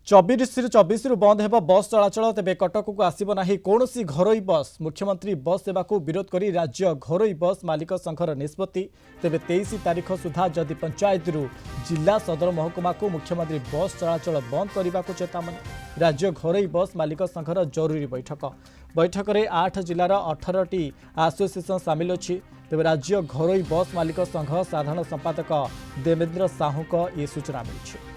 चौबीस बंद हेब बस चलाचल तेज कटक को आसब ना कौन घरोई बस। मुख्यमंत्री बस सेवा को विरोध कर राज्य घरोई बस मालिक संघर निष्पत्ति। तेज 23 तारीख सुधा जदि पंचायत जिला सदर महकुमा को मुख्यमंत्री बस चलाचल बंद करने को चेतावनी। राज्य घरोई बस मालिक संघर जरूरी बैठक में 8 जिलार 18टी आसोसिएसन सामिल अच्छी। तेज राज्य घरोई बस मालिक संघ साधारण संपादक देवेंद्र साहू को ये सूचना मिली।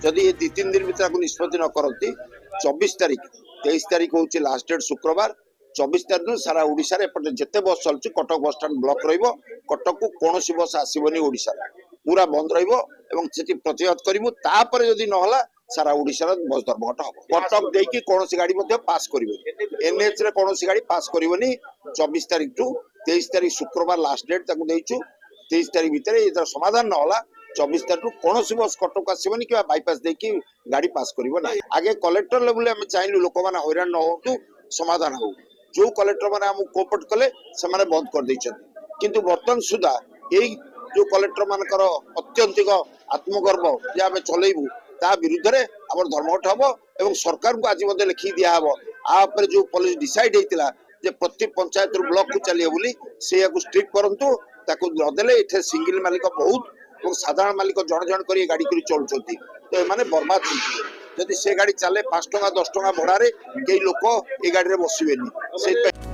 जदि ये 2-3 दिन भीतर निष्पत्ति न करती 24 तारीख 23 तारीख हूँ लास्ट डेट शुक्रवार 24 तारीख सारा ओडिशा रे एपटे जिते बस चलुची कटक बस स्टाण्ड ब्लॉक रहिबो। कटक को कौन बस आसबनी ओडिशा पूरा बंद रहिबो एवं सेठी प्रतिहत करिवु। तापर जदि न होला सारा ओडिशा रे बस धर्मघट हबो। कटक देकी कौन गाड़ी मध्य पास करिवो एनएच रे कौन गाड़ी पास करिवोनी। 24 तारीख टू 23 तारीख शुक्रवार लास्ट डेट ताकू देइछु। 23 तारीख भीतर ये समाधान न होला 24 तारीख कौन बस कटक आसबनी कि बाईपास देखी गाड़ी पास करिवो ना। आगे कलेक्टर लेवल में चाहिए लोक मैंने हैरान न हो समाधान हो। जो कलेक्टर मैंने आम कोअपरेट कले से बंद कर देइछन्ति। किंतु वर्तमान सुधा यही जो कलेक्टर मानकर अत्यंतिक आत्मगर्व जे आम चलैबू ता विरुद्ध रे आम धर्मघट हम एवं सरकार को आज लिखि दिया हम आप जो पॉलिसी डिसाइड होता जे प्रति पंचायत ब्लॉक को चलिए बोली से स्ट्रिक्ट करंतु ताकू नदेले एठे सिंगल मालिक बहुत और साधारण मालिक जन जन कर गाड़ी कर चलुंट तो ये बर्बाद जदि से गाड़ी चले 5 टका 10 टका भड़े कई लोक ये गाड़ी में बसबेनि।